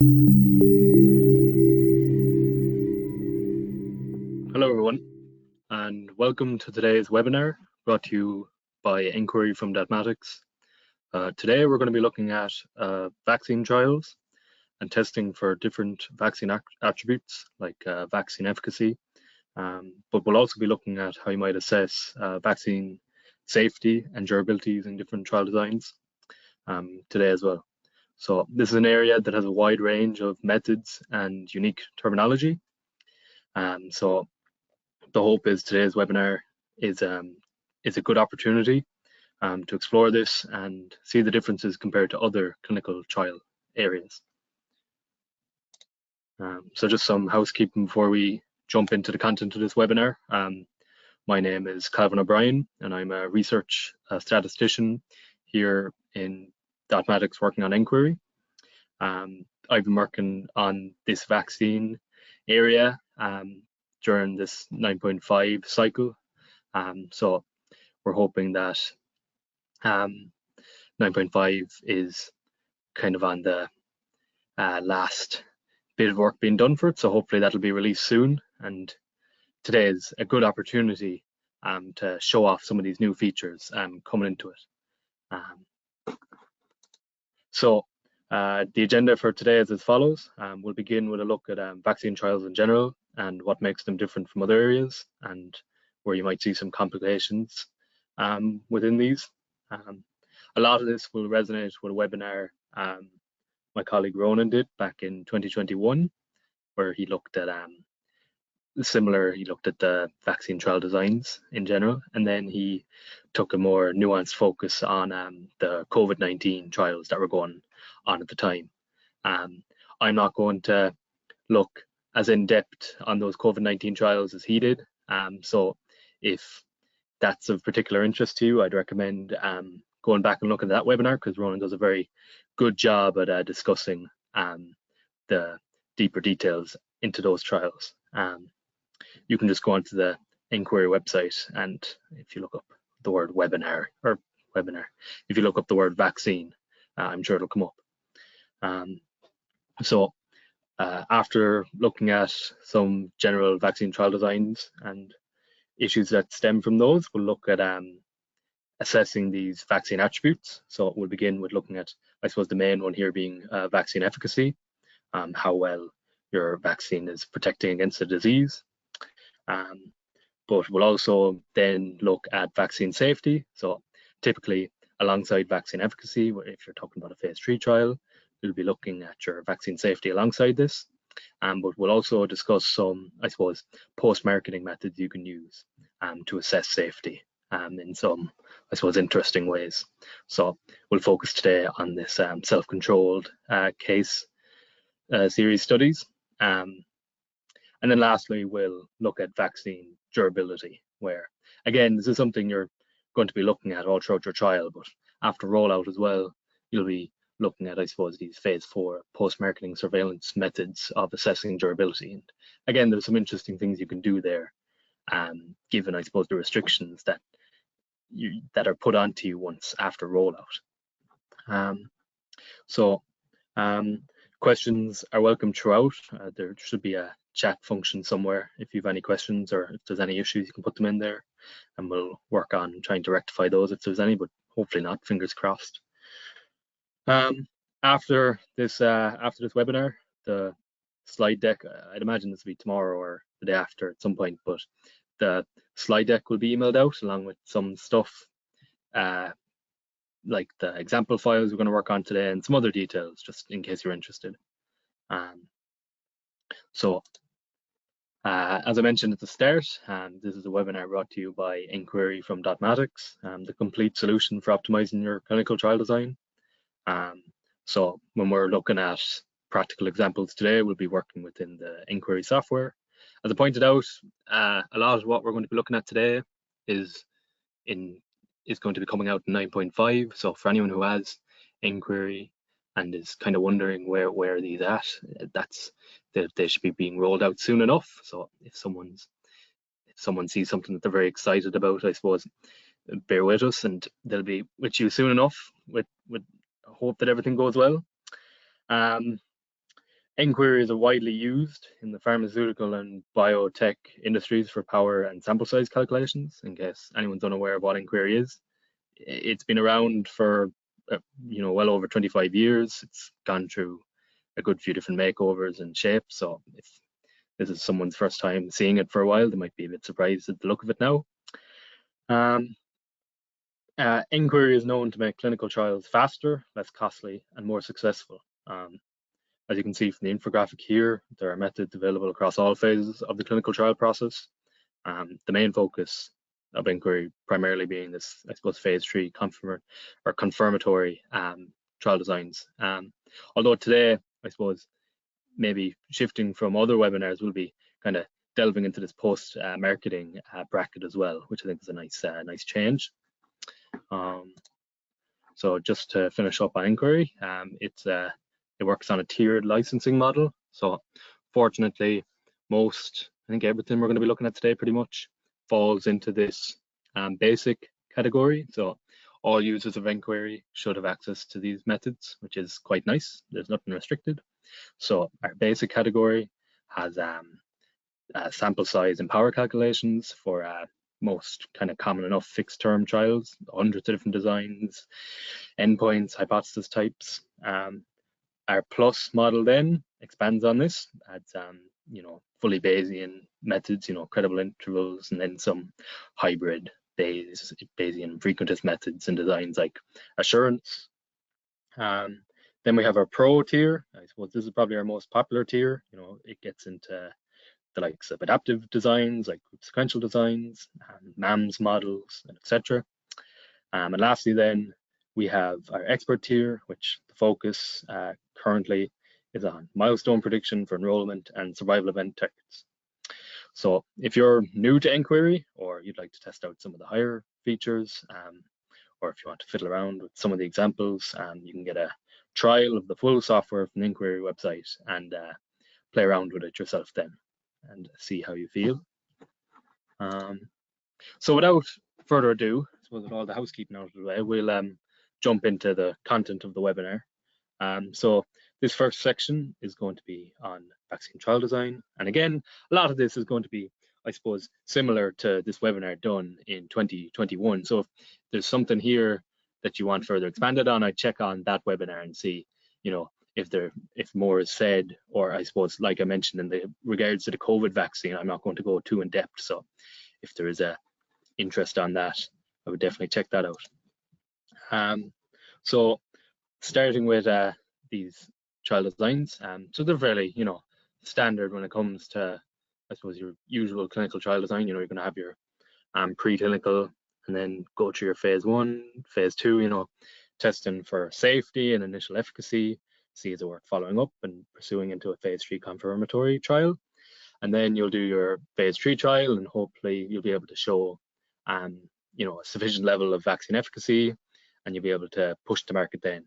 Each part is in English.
Hello everyone, and welcome to today's webinar brought to you by nQuery from Dotmatics. Today we're going to be looking at vaccine trials and testing for different vaccine attributes like vaccine efficacy, but we'll also be looking at how you might assess vaccine safety and durability using different trial designs today as well. So this is an area that has a wide range of methods and unique terminology. So the hope is today's webinar is a good opportunity to explore this and see the differences compared to other clinical trial areas. So just some housekeeping before we jump into the content of this webinar. My name is Calvin O'Brien, and I'm a research statistician here in Dotmatics working on nQuery. I've been working on this vaccine area during this 9.5 cycle. So we're hoping that 9.5 is kind of on the last bit of work being done for it. So hopefully that'll be released soon. And today is a good opportunity to show off some of these new features coming into it. So the agenda for today is as follows. We'll begin with a look at vaccine trials in general and what makes them different from other areas and where you might see some complications within these. A lot of this will resonate with a webinar my colleague Ronan did back in 2021, where he looked at he looked at the vaccine trial designs in general, and then he took a more nuanced focus on the COVID-19 trials that were going on at the time. I'm not going to look as in depth on those COVID-19 trials as he did. So if that's of particular interest to you, I'd recommend going back and looking at that webinar, because Ronan does a very good job at discussing the deeper details into those trials. You can just go onto the nQuery website, and if you look up the word webinar, if you look up the word vaccine, I'm sure it'll come up. So after looking at some general vaccine trial designs and issues that stem from those, we'll look at assessing these vaccine attributes. So we'll begin with looking at, I suppose, the main one here being vaccine efficacy, how well your vaccine is protecting against the disease. But we'll also then look at vaccine safety. So typically alongside vaccine efficacy, if you're talking about a phase 3 trial, we'll be looking at your vaccine safety alongside this. But we'll also discuss some, I suppose, post-marketing methods you can use to assess safety in some, I suppose, interesting ways. So we'll focus today on this self-controlled case series studies. And then lastly, we'll look at vaccine durability, where, again, this is something you're going to be looking at all throughout your trial, but after rollout as well, you'll be looking at, I suppose, these phase 4 post-marketing surveillance methods of assessing durability. And again, there's some interesting things you can do there, given, I suppose, the restrictions that are put onto you once after rollout. Questions are welcome throughout. There should be a chat function somewhere. If you have any questions or if there's any issues, you can put them in there, and we'll work on trying to rectify those if there's any, but hopefully not, fingers crossed. After this webinar, the slide deck, I'd imagine this will be tomorrow or the day after at some point, but the slide deck will be emailed out along with some stuff like the example files we're going to work on today and some other details, just in case you're interested. As I mentioned at the start, this is a webinar brought to you by nQuery from Dotmatics, the complete solution for optimizing your clinical trial design. So when we're looking at practical examples today, we'll be working within the nQuery software. As I pointed out, a lot of what we're going to be looking at today is going to be coming out in 9.5. So for anyone who has nQuery and is kind of wondering where these at, they should be being rolled out soon enough. So if someone sees something that they're very excited about, I suppose, bear with us, and they'll be with you soon enough with hope that everything goes well. nQuery is widely used in the pharmaceutical and biotech industries for power and sample size calculations, in case anyone's unaware of what nQuery is. It's been around for well over 25 years. It's gone through a good few different makeovers and shapes, so if this is someone's first time seeing it for a while, they might be a bit surprised at the look of it now. nQuery is known to make clinical trials faster, less costly, and more successful. As you can see from the infographic here, there are methods available across all phases of the clinical trial process. The main focus of nQuery primarily being this, I suppose, phase 3 confirmatory trial designs. Although today, I suppose, maybe shifting from other webinars, we'll be kind of delving into this post-marketing bracket as well, which I think is a nice change. So just to finish up on nQuery, it works on a tiered licensing model. So fortunately, I think everything we're going to be looking at today pretty much falls into this basic category. So all users of nQuery should have access to these methods, which is quite nice. There's nothing restricted. So our basic category has sample size and power calculations for most kind of common enough fixed term trials, hundreds of different designs, endpoints, hypothesis types. Our plus model then expands on this, adds fully Bayesian methods, credible intervals, and then some hybrid Bayesian frequentist methods and designs like assurance. Then we have our pro tier. I suppose this is probably our most popular tier. It gets into the likes of adaptive designs like sequential designs, MAMS models, etc. And lastly then, we have our expert tier, which the focus currently is on milestone prediction for enrollment and survival event targets. So if you're new to nQuery, or you'd like to test out some of the higher features, or if you want to fiddle around with some of the examples, you can get a trial of the full software from the nQuery website and play around with it yourself then and see how you feel. So without further ado, I suppose with all the housekeeping out of the way, we'll jump into the content of the webinar. So this first section is going to be on vaccine trial design. And again, a lot of this is going to be, I suppose, similar to this webinar done in 2021. So if there's something here that you want further expanded on, I check on that webinar and see, if more is said, or I suppose, like I mentioned in the regards to the COVID vaccine, I'm not going to go too in depth. So if there is a interest on that, I would definitely check that out. So starting with these trial designs, so they're fairly, standard when it comes to, I suppose, your usual clinical trial design. You're going to have your preclinical, and then go through your phase 1, phase 2, testing for safety and initial efficacy, see is it worth following up and pursuing into a phase 3 confirmatory trial. And then you'll do your phase 3 trial, and hopefully you'll be able to show a sufficient level of vaccine efficacy, and you'll be able to push to market then.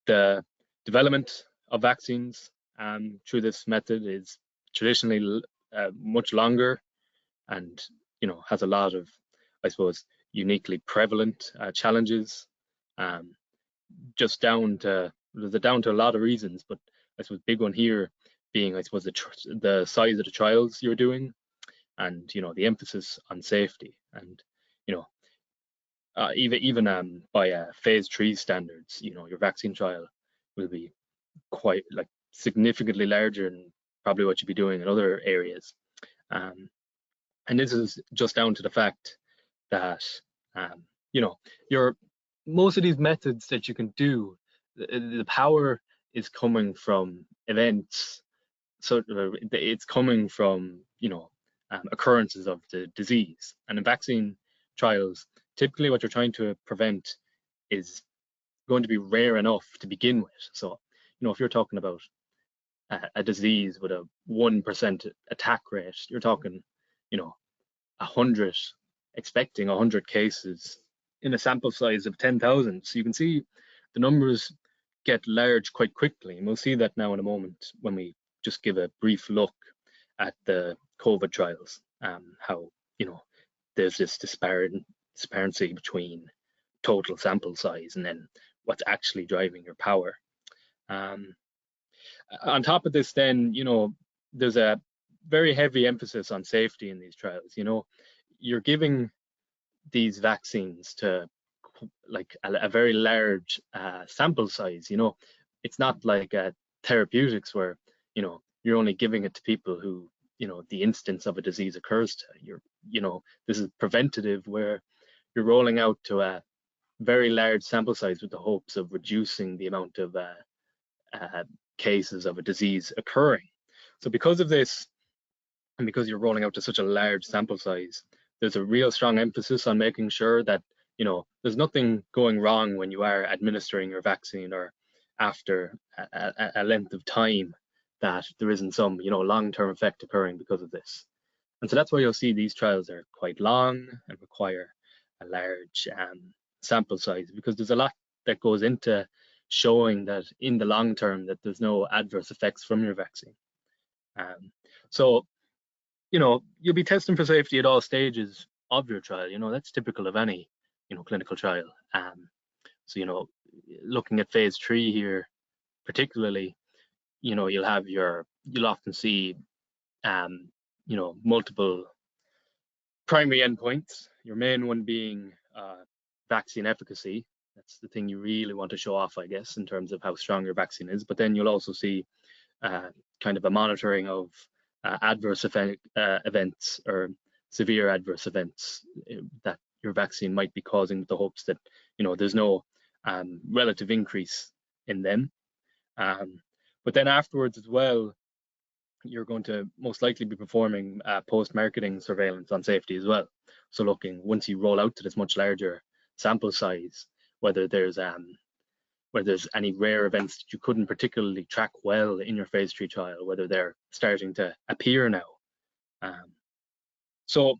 The development of vaccines through this method is traditionally much longer, and has a lot of, I suppose, uniquely prevalent challenges. Just down to a lot of reasons, but I suppose big one here being, I suppose, the size of the trials you're doing, and the emphasis on safety, and even by phase 3 standards, your vaccine trial will be quite significantly larger than probably what you'd be doing in other areas. And this is just down to the fact that most of these methods that you can do, the power is coming from events. So it's coming from occurrences of the disease. And in vaccine trials, typically what you're trying to prevent is going to be rare enough to begin with. So if you're talking about a disease with a 1% attack rate, you're talking 100, expecting 100 cases in a sample size of 10,000. So you can see the numbers get large quite quickly, and we'll see that now in a moment when we just give a brief look at the COVID trials, how there's this disparity between total sample size and then what's actually driving your power. On top of this, then, there's a very heavy emphasis on safety in these trials. You're giving these vaccines to like a very large sample size. It's not like therapeutics where you're only giving it to people who the instance of a disease occurs to. This is preventative, where you're rolling out to a very large sample size with the hopes of reducing the amount of cases of a disease occurring. So because of this, and because you're rolling out to such a large sample size, there's a real strong emphasis on making sure that there's nothing going wrong when you are administering your vaccine, or after a length of time, that there isn't some long-term effect occurring because of this. And so that's why you'll see these trials are quite long and require a large sample size, because there's a lot that goes into showing that in the long term that there's no adverse effects from your vaccine. So you'll be testing for safety at all stages of your trial. That's typical of any clinical trial. So looking at phase 3 here particularly, you'll often see multiple primary endpoints, your main one being vaccine efficacy. That's the thing you really want to show off, I guess, in terms of how strong your vaccine is. But then you'll also see kind of a monitoring of adverse events or severe adverse events that your vaccine might be causing, with the hopes that there's no relative increase in them. But then afterwards as well, you're going to most likely be performing post-marketing surveillance on safety as well. So looking, once you roll out to this much larger sample size, whether there's any rare events that you couldn't particularly track well in your phase 3 trial, whether they're starting to appear now. So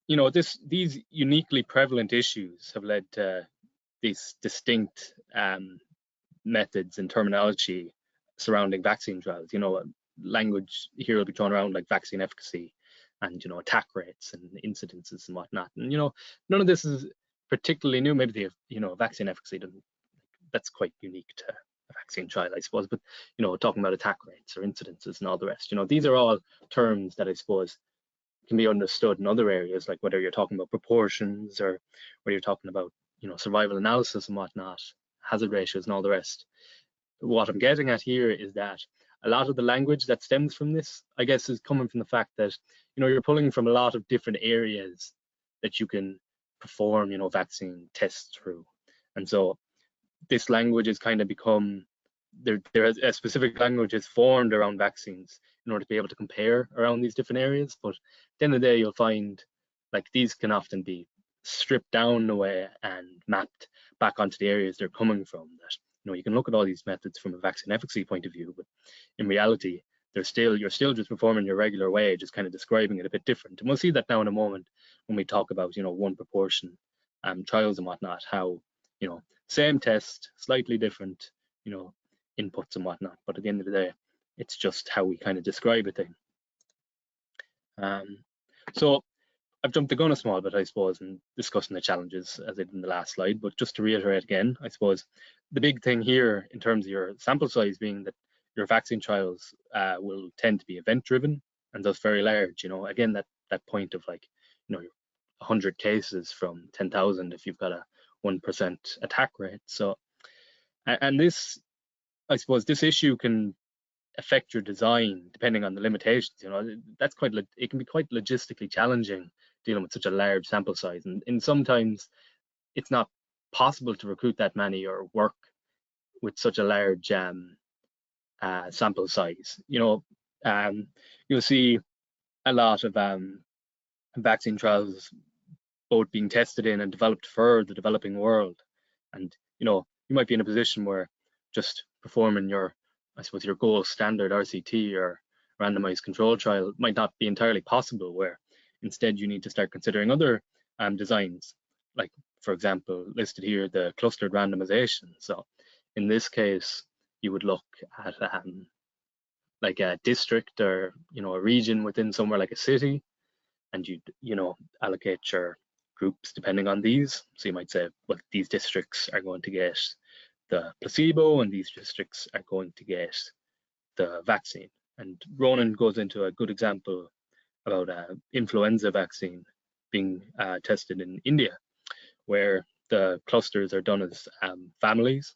these uniquely prevalent issues have led to these distinct methods and terminology surrounding vaccine trials. Language here will be thrown around like vaccine efficacy and attack rates and incidences and whatnot. And none of this is particularly new. Maybe the vaccine efficacy that's quite unique to a vaccine trial, I suppose. But talking about attack rates or incidences and all the rest, these are all terms that I suppose can be understood in other areas, like whether you're talking about proportions or whether you're talking about survival analysis and whatnot, hazard ratios and all the rest. What I'm getting at here is that a lot of the language that stems from this, I guess, is coming from the fact that you're pulling from a lot of different areas that you can perform vaccine tests through. And so this language has kind of become, there is a specific language is formed around vaccines in order to be able to compare around these different areas. But at the end of the day, you'll find like these can often be stripped down in a way and mapped back onto the areas they're coming from. That you can look at all these methods from a vaccine efficacy point of view, but in reality, you're still just performing your regular way, just kind of describing it a bit different. And we'll see that now in a moment when we talk about one proportion trials and whatnot, how same test, slightly different inputs and whatnot, but at the end of the day, it's just how we kind of describe a thing. So I've jumped the gun a small bit, I suppose, in discussing the challenges as I did in the last slide, but just to reiterate again, I suppose the big thing here in terms of your sample size being that your vaccine trials will tend to be event driven and thus very large. Again, that point of like 100 cases from 10,000 if you've got a 1% attack rate. So, and this, I suppose, this issue can affect your design depending on the limitations. It can be quite logistically challenging dealing with such a large sample size, and sometimes it's not possible to recruit that many or work with such a large sample size. You'll see a lot of vaccine trials both being tested in and developed for the developing world, and you might be in a position where just performing your gold standard RCT or randomized control trial might not be entirely possible, where instead you need to start considering other designs, like for example listed here, the clustered randomization. So in this case you would look at like a district or a region within somewhere like a city, and you'd allocate your groups depending on these. So you might say, well, these districts are going to get the placebo and these districts are going to get the vaccine. And Ronan goes into a good example about influenza vaccine being tested in India, where the clusters are done as families.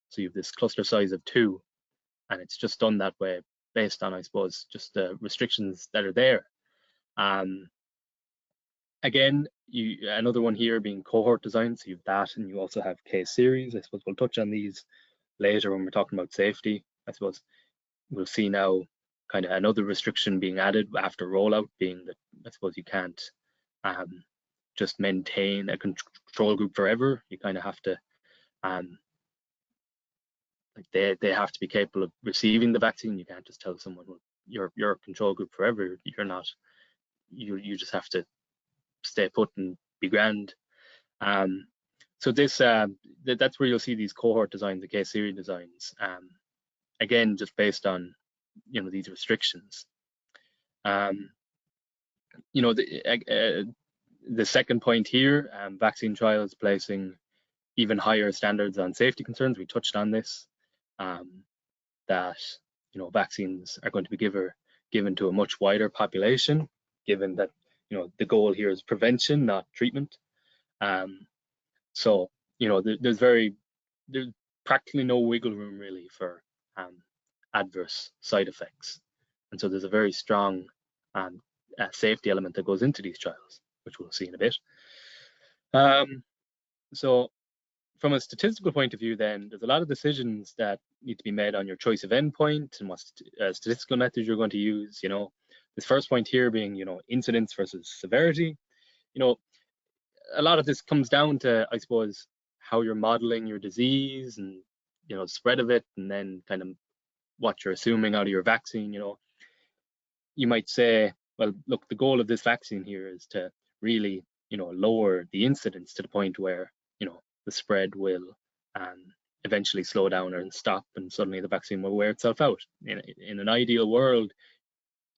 So you have this cluster size of 2, and it's just done that way based on, I suppose, just the restrictions that are there. Again, another one here being cohort design. So you have that, and you also have case series. I suppose we'll touch on these later when we're talking about safety. I suppose we'll see now kind of another restriction being added after rollout, being that I suppose you can't just maintain a control group forever. You kind of have to like they have to be capable of receiving the vaccine. You can't just tell someone, well, you're a control group forever. You're not. You just have to stay put and be grand. So this that's where you'll see these cohort designs, the case series designs. Again, just based on these restrictions. The second point here, vaccine trials placing even higher standards on safety concerns. We touched on this, that vaccines are going to be given to a much wider population, given that the goal here is prevention, not treatment. So there's practically no wiggle room really for adverse side effects, and so there's a very strong safety element that goes into these trials, which we'll see in a bit. So from a statistical point of view, then there's a lot of decisions that need to be made on your choice of endpoint and what statistical methods you're going to use. This first point here being incidence versus severity. A lot of this comes down to, I suppose, how you're modeling your disease and the spread of it, and then kind of what you're assuming out of your vaccine. You might say, well, look, the goal of this vaccine here is to really lower the incidence to the point where the spread will eventually slow down or stop, and suddenly the vaccine will wear itself out. In an ideal world,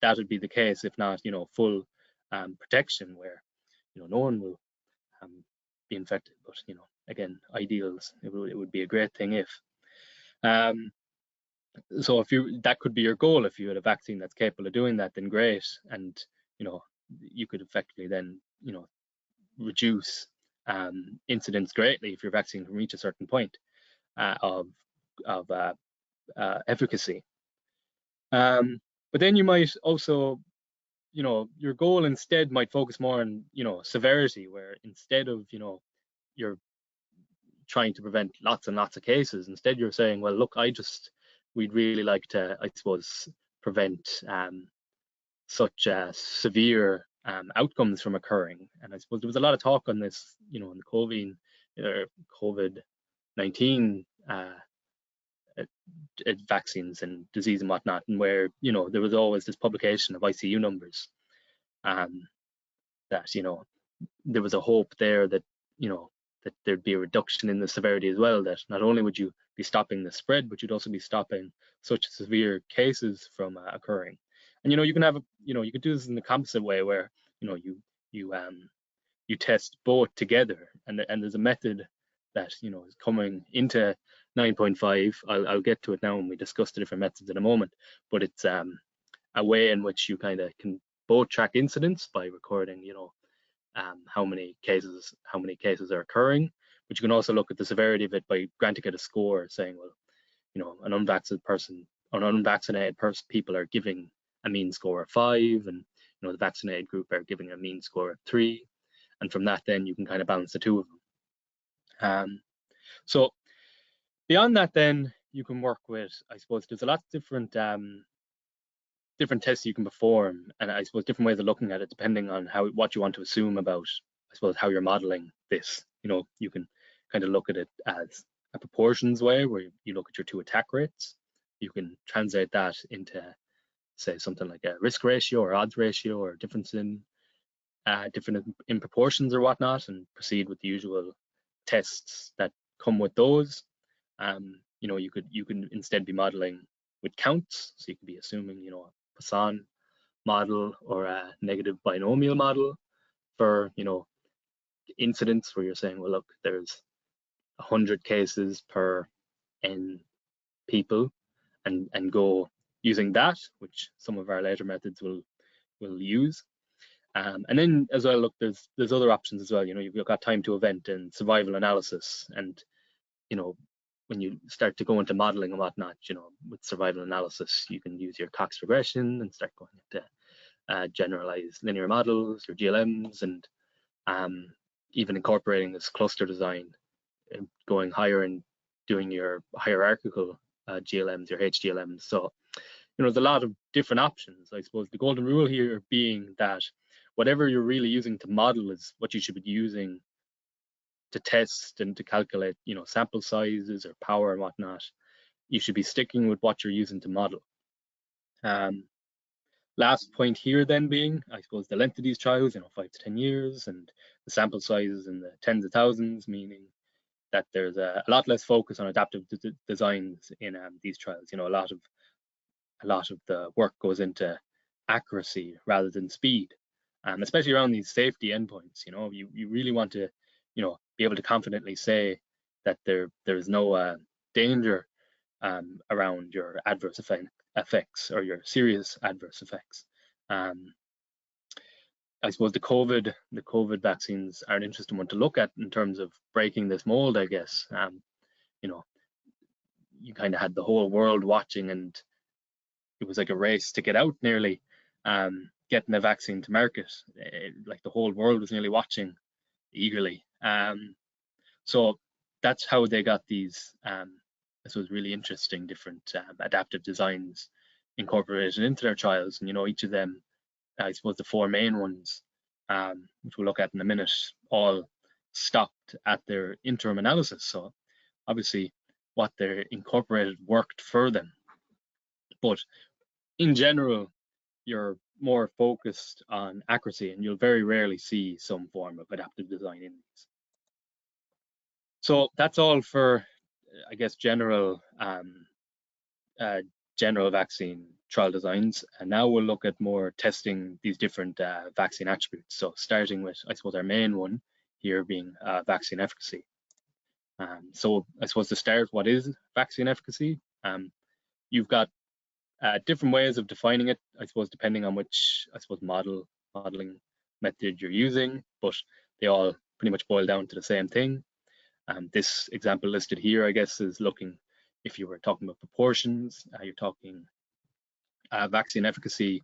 that would be the case, if not full protection, where no one will be infected. But again, ideals, it would be a great thing if. So if that could be your goal, if you had a vaccine that's capable of doing that, then great, and you could effectively then reduce incidence greatly if your vaccine can reach a certain point of efficacy. But then you might also, your goal instead might focus more on severity, where instead of you're trying to prevent lots and lots of cases, instead you're saying, well, look, we'd really like to, I suppose, prevent such severe outcomes from occurring. And I suppose there was a lot of talk on this, in the COVID-19 vaccines and disease and whatnot, and where there was always this publication of ICU numbers, that there was a hope there that that there'd be a reduction in the severity as well, that not only would you be stopping the spread, but you'd also be stopping such severe cases from occurring. And you can have you could do this in the composite way, where you test both together, and there's a method that is coming into 9.5. I'll get to it now when we discuss the different methods in a moment, but it's a way in which you kind of can both track incidence by recording how many cases are occurring, but you can also look at the severity of it by granting it a score, saying, well, an unvaccinated people are giving a mean score of 5, and the vaccinated group are giving a mean score of 3, and from that then you can kind of balance the two of them. So beyond that, then you can work with, I suppose, there's a lot of different tests you can perform, and I suppose different ways of looking at it depending on what you want to assume about, I suppose, how you're modeling this. You can kind of look at it as a proportions way, where you look at your 2 attack rates. You can translate that into, say, something like a risk ratio or odds ratio, or difference in proportions or whatnot, and proceed with the usual tests that come with those. You can instead be modeling with counts, so you could be assuming a Poisson model or a negative binomial model for incidence, where you're saying, well, look, there's 100 cases per n people, and go using that, which some of our later methods will use. And then as well, look, there's other options as well. You've got time to event and survival analysis, and when you start to go into modeling and whatnot, with survival analysis, you can use your Cox regression and start going into generalized linear models or GLMs, and even incorporating this cluster design, and going higher and doing your hierarchical GLMs, your HGLMs. So there's a lot of different options. I suppose the golden rule here being that whatever you're really using to model is what you should be using to test and to calculate, sample sizes or power and whatnot. You should be sticking with what you're using to model. Last point here then being, I suppose, the length of these trials, 5 to 10 years, and the sample sizes in the tens of thousands, meaning that there's a lot less focus on adaptive designs in these trials. A lot of the work goes into accuracy rather than speed, especially around these safety endpoints. You really want to, be able to confidently say that there is no danger around your adverse effects or your serious adverse effects. I suppose the COVID vaccines are an interesting one to look at in terms of breaking this mold, I guess. You kind of had the whole world watching, and it was like a race to get out nearly, getting a vaccine to market. Like the whole world was nearly watching eagerly. So that's how they got these, this was really interesting, different adaptive designs incorporated into their trials. And each of them, I suppose the four main ones, which we'll look at in a minute, all stopped at their interim analysis. So obviously what they incorporated worked for them. But in general, you're more focused on accuracy, and you'll very rarely see some form of adaptive design in these. So that's all for, I guess, general vaccine trial designs. And now we'll look at more testing these different vaccine attributes. So starting with, I suppose, our main one here being vaccine efficacy. So I suppose to start, what is vaccine efficacy? You've got different ways of defining it, I suppose, depending on which, I suppose, modeling method you're using, but they all pretty much boil down to the same thing. This example listed here, I guess, is looking, if you were talking about proportions, you're talking vaccine efficacy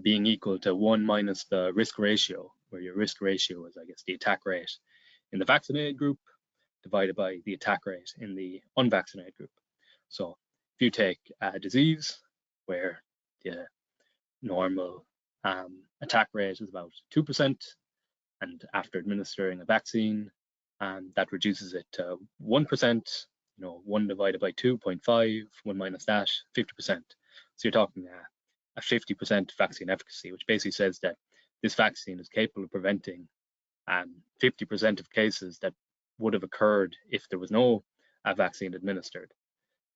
being equal to 1 minus the risk ratio, where your risk ratio is, I guess, the attack rate in the vaccinated group divided by the attack rate in the unvaccinated group. So if you take a disease where the normal attack rate is about 2%, and after administering a vaccine, that reduces it to 1%, 1 divided by 2, 0.5, 1 minus that, 50%. So you're talking a 50% vaccine efficacy, which basically says that this vaccine is capable of preventing 50% of cases that would have occurred if there was no vaccine administered.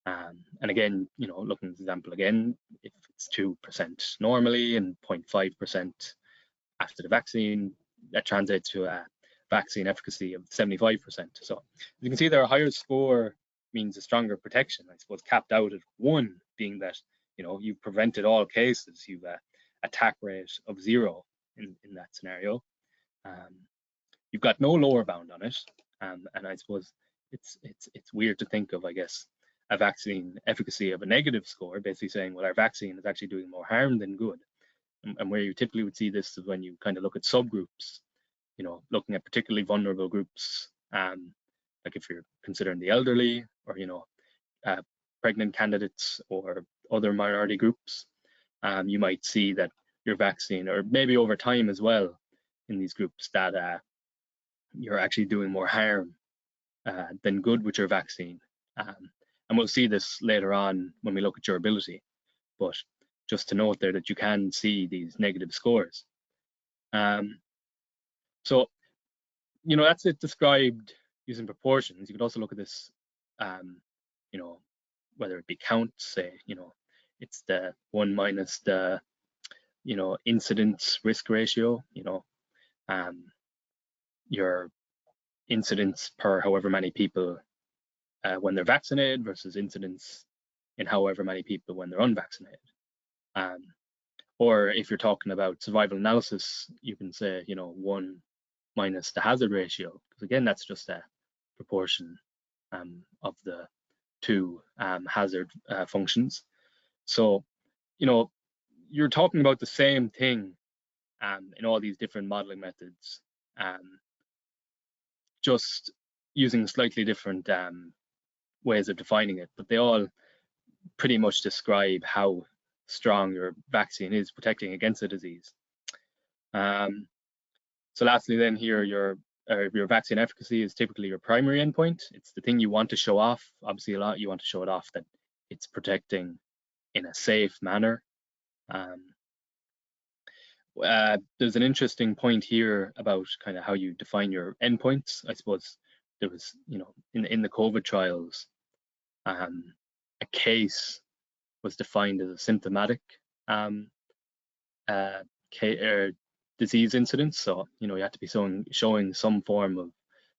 And again, looking at the example again, if it's 2% normally and 0.5% after the vaccine, that translates to a vaccine efficacy of 75%. So you can see there, a higher score means a stronger protection. I suppose capped out at 1 being that you've prevented all cases, you've a attack rate of 0 in that scenario. You've got no lower bound on it, and I suppose it's weird to think of, I guess, a vaccine efficacy of a negative score, basically saying, well, our vaccine is actually doing more harm than good. And where you typically would see this is when you kind of look at subgroups, looking at particularly vulnerable groups, like if you're considering the elderly or, pregnant candidates or other minority groups, you might see that your vaccine, or maybe over time as well in these groups, that you're actually doing more harm than good with your vaccine. And we'll see this later on when we look at durability. But just to note there that you can see these negative scores. So, that's it described using proportions. You could also look at this, whether it be counts, say, it's the 1 minus the, incidence risk ratio, your incidence per however many people when they're vaccinated versus incidence in however many people when they're unvaccinated. Or if you're talking about survival analysis, you can say, 1 minus the hazard ratio, because again, that's just a proportion of the two hazard functions. So, you're talking about the same thing in all these different modeling methods, just using slightly different ways of defining it, but they all pretty much describe how strong your vaccine is protecting against the disease. So lastly then here, your vaccine efficacy is typically your primary endpoint. It's the thing you want to show off. Obviously a lot, you want to show it off that it's protecting in a safe manner. There's an interesting point here about kind of how you define your endpoints. I suppose there was, in the COVID trials, a case was defined as a symptomatic disease incidence. So, you have to be showing some form of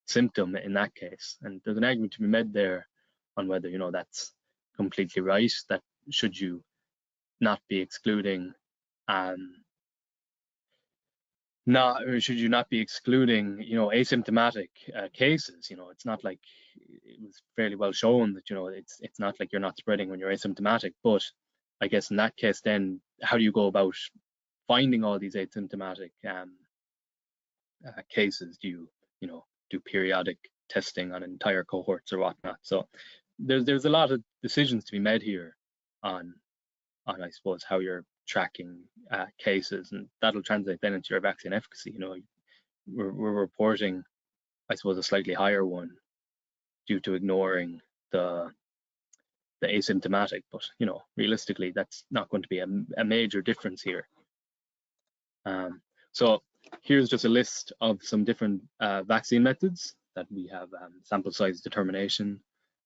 symptom in that case. And there's an argument to be made there on whether, that's completely right, that should you not be excluding should you not be excluding, asymptomatic cases? It's not like, it was fairly well shown that, it's not like you're not spreading when you're asymptomatic. But I guess in that case, then how do you go about finding all these asymptomatic cases? Do you, do periodic testing on entire cohorts or whatnot? So there's a lot of decisions to be made here on I suppose how you're tracking cases, and that'll translate then into your vaccine efficacy. We're reporting, I suppose, a slightly higher one due to ignoring the asymptomatic, but realistically that's not going to be a major difference here. So here's just a list of some different vaccine methods that we have sample size determination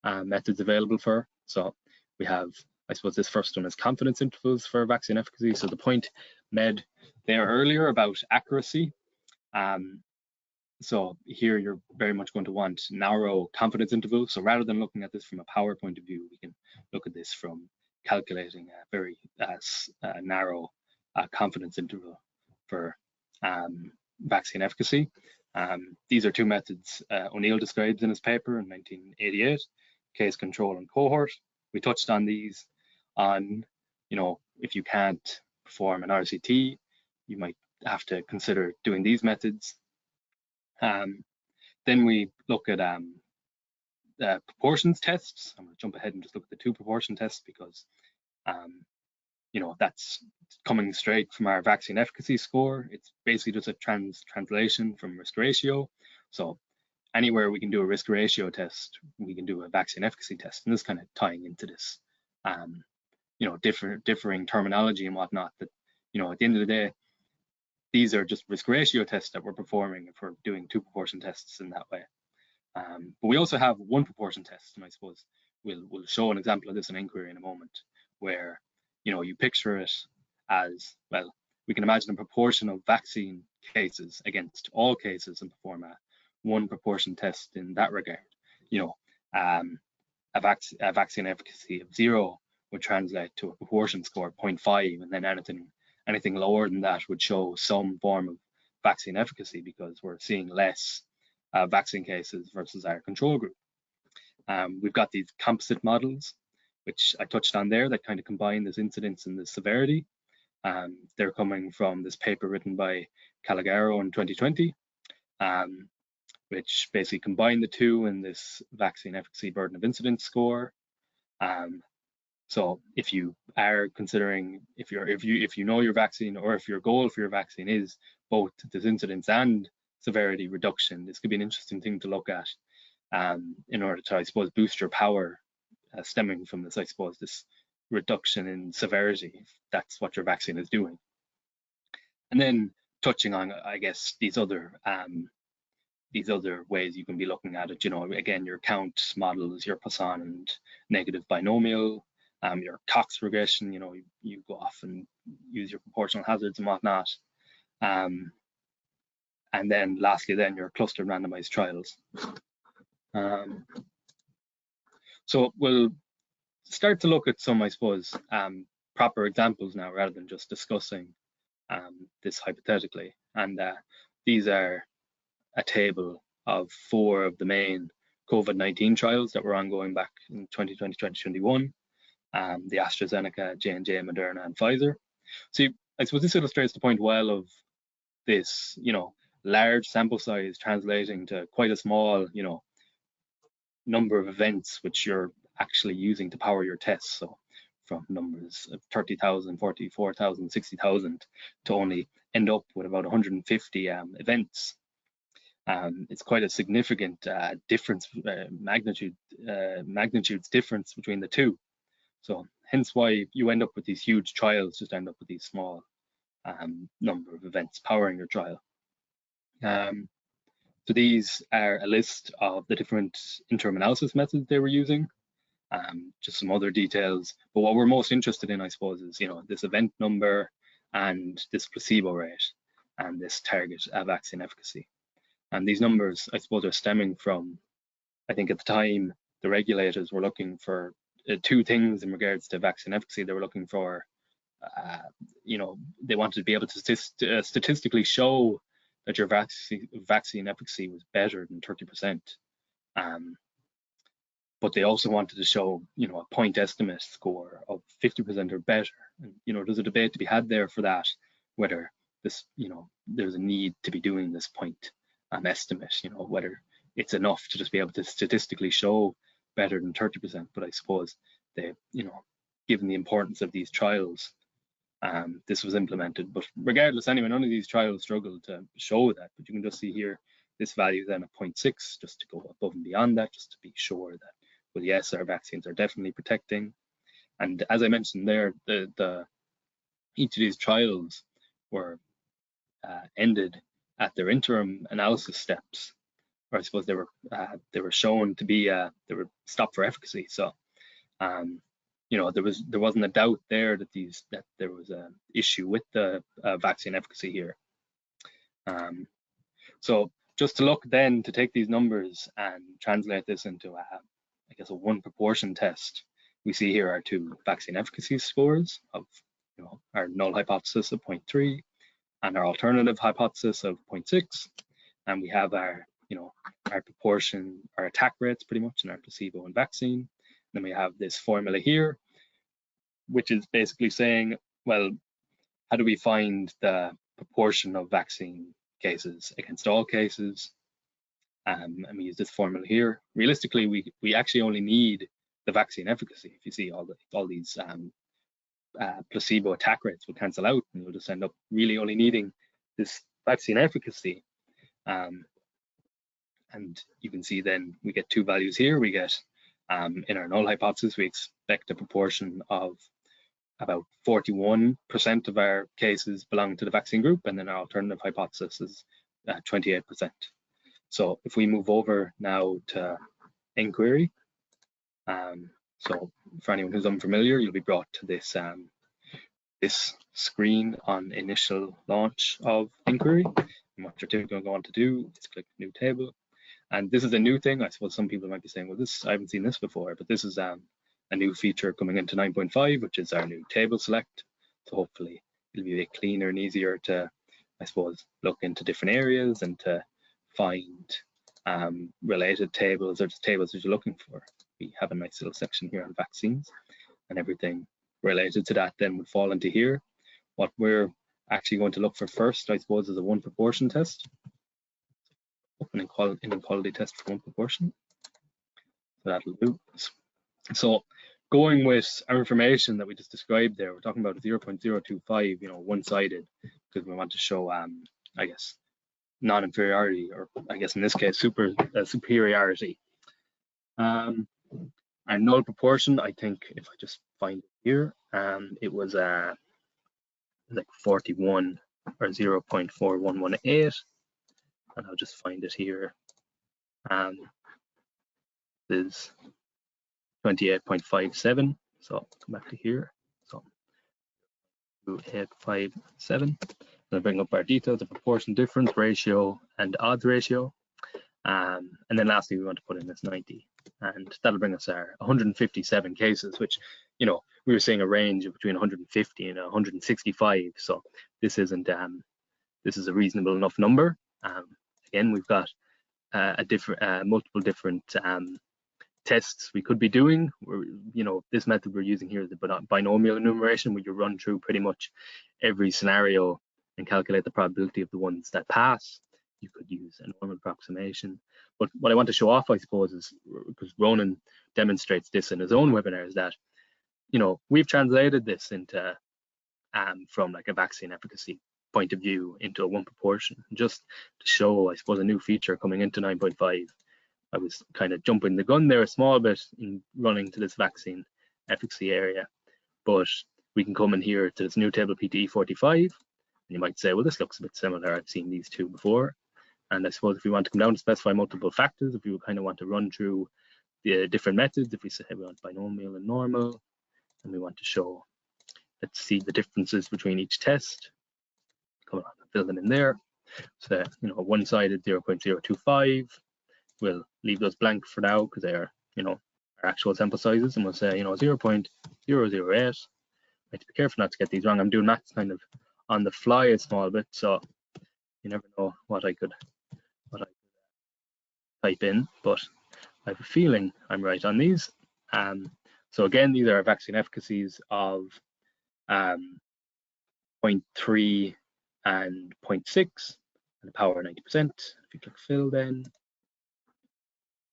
methods available for. So we have, I suppose this first one is confidence intervals for vaccine efficacy. So the point made there earlier about accuracy. So here you're very much going to want narrow confidence intervals. So rather than looking at this from a power point of view, we can look at this from calculating a very narrow confidence interval for vaccine efficacy. These are two methods O'Neill describes in his paper in 1988, case control and cohort. We touched on these on, if you can't perform an RCT, you might have to consider doing these methods. Then we look at proportions tests. I'm going to jump ahead and just look at the two proportion tests because, that's coming straight from our vaccine efficacy score. It's basically just a translation from risk ratio. So anywhere we can do a risk ratio test, we can do a vaccine efficacy test. And this kind of tying into this, differing terminology and whatnot. That, at the end of the day, these are just risk ratio tests that we're performing if we're doing two proportion tests in that way. But we also have one proportion test, and I suppose we'll show an example of this in nQuery in a moment, where you picture it as, well, we can imagine a proportion of vaccine cases against all cases and perform a one proportion test in that regard. A vaccine efficacy of 0 would translate to a proportion score of 0.5, and then anything lower than that would show some form of vaccine efficacy because we're seeing less vaccine cases versus our control group. We've got these composite models, which I touched on there, that kind of combine this incidence and the severity. They're coming from this paper written by Calagaro in 2020, which basically combine the two in this vaccine efficacy burden of incidence score. So if you are considering, if you know your vaccine, or if your goal for your vaccine is both this incidence and severity reduction, this could be an interesting thing to look at in order to, I suppose, boost your power stemming from this, I suppose, this reduction in severity, if that's what your vaccine is doing. And then touching on, I guess, these other ways you can be looking at it, again, your count models, your Poisson and negative binomial, your Cox regression, you go off and use your proportional hazards and whatnot. And then lastly, then your clustered randomized trials. So we'll start to look at some, I suppose, proper examples now rather than just discussing this hypothetically. And these are a table of 4 of the main COVID-19 trials that were ongoing back in 2020, 2021, the AstraZeneca, J&J, Moderna, and Pfizer. So I suppose this illustrates the point well of this, large sample size translating to quite a small, number of events which you're actually using to power your tests. So from numbers of 30,000, 44,000, 60,000 to only end up with about 150 events. It's quite a significant difference, magnitudes difference between the two. So hence why you end up with these huge trials, just end up with these small number of events powering your trial. So these are a list of the different interim analysis methods they were using, just some other details. But what we're most interested in, I suppose, is this event number and this placebo rate and this target vaccine efficacy. And these numbers, I suppose, are stemming from, I think at the time, the regulators were looking for 2 things in regards to vaccine efficacy. They were looking for, they wanted to be able to statistically show that your vaccine efficacy was better than 30%. But they also wanted to show, a point estimate score of 50% or better. And, there's a debate to be had there for that, whether this, there's a need to be doing this point estimate, whether it's enough to just be able to statistically show better than 30%. But I suppose they, given the importance of these trials, this was implemented. But regardless, anyway, none of these trials struggled to show that. But you can just see here, this value then at 0.6, just to go above and beyond that, just to be sure that, well, yes, our vaccines are definitely protecting. And as I mentioned there, each of these trials were ended at their interim analysis steps, or I suppose they were shown to be they were stopped for efficacy. So there wasn't a doubt there that there was an issue with the vaccine efficacy here. So just to look then to take these numbers and translate this into I guess a 1 proportion test, we see here our 2 vaccine efficacy scores of our null hypothesis of 0.3 and our alternative hypothesis of 0.6, and we have our our proportion, our attack rates pretty much in our placebo and vaccine. And then we have this formula here, which is basically saying, well, how do we find the proportion of vaccine cases against all cases? And we use this formula here. Realistically, we actually only need the vaccine efficacy. If you see all these placebo attack rates will cancel out, and you'll just end up really only needing this vaccine efficacy. And you can see then we get 2 values here. We get in our null hypothesis, we expect a proportion of about 41% of our cases belong to the vaccine group, and then our alternative hypothesis is 28%. So if we move over now to nQuery, so for anyone who's unfamiliar, you'll be brought to this this screen on initial launch of nQuery. And what you're typically going to do is click New Table. And this is a new thing. I suppose some people might be saying, well, I haven't seen this before, but this is a new feature coming into 9.5, which is our new table select. So hopefully it'll be a bit cleaner and easier to, I suppose, look into different areas and to find related tables or just tables that you're looking for. We have a nice little section here on vaccines, and everything related to that then would fall into here. What we're actually going to look for first, I suppose, is a 1 proportion test. An inequality test for 1 proportion. So that'll do. So going with our information that we just described there, we're talking about 0.025, one-sided, because we want to show, I guess, non-inferiority, or I guess in this case, superiority. Our null proportion, I think, if I just find it here, it was like 41 or 0.4118. And I'll just find it here. This is 28.57. So I'll come back to here. So 2857. I'll bring up our details, the proportion difference ratio and odds ratio. And then lastly, we want to put in this 90. and that'll bring us our 157 cases, which, you know, we were seeing a range of between 150 and 165. So this isn't this is a reasonable enough number. Again, we've got multiple different tests we could be doing. You know, this method we're using here is the binomial enumeration, where you run through pretty much every scenario and calculate the probability of the ones that pass. You could use a normal approximation. But what I want to show off, I suppose, is, because Ronan demonstrates this in his own webinar, is that, you know, we've translated this into from like a vaccine efficacy point of view into a one proportion, just to show, I suppose, a new feature coming into 9.5. I was kind of jumping the gun there a small bit in running to this vaccine efficacy area, but we can come in here to this new table PTE 45, and you might say, well, this looks a bit similar. I've seen these two before. And I suppose if we want to come down to specify multiple factors, if we kind of want to run through the different methods, if we say we want binomial and normal, and we want to show, let's see the differences between each test, come on, fill them in there. So, you know, one-sided 0.025, we'll leave those blank for now because they are, you know, our actual sample sizes, and we'll say, you know, 0.008. I have to be careful not to get these wrong. I'm doing maths kind of on the fly a small bit, so you never know what I could type in, but I have a feeling I'm right on these. So again, these are our vaccine efficacies of 0.3 and 0.6 and the power 90%. If you click fill, then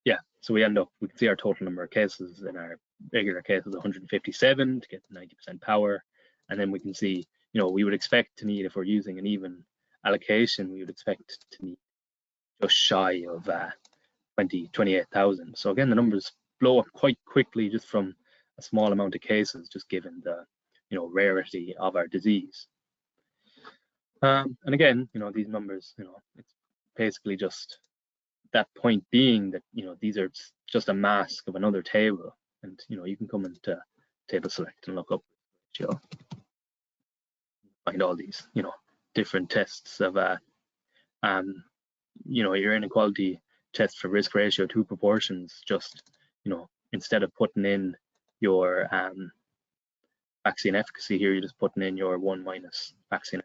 yeah, so we end up, we can see our total number of cases. In our regular case is 157 to get 90% power, and then we can see, you know, we would expect to need, if we're using an even allocation, we would expect to need just shy of 28,000. So again, the numbers blow up quite quickly just from a small amount of cases, just given the, you know, rarity of our disease. And again, you know, these numbers, you know, it's basically just that point being that, you know, these are just a mask of another table, and, you know, you can come into table select and look up ratio, find all these, you know, different tests of you know, your inequality test for risk ratio, two proportions. Just, you know, instead of putting in your vaccine efficacy here, you're just putting in your 1 minus vaccine.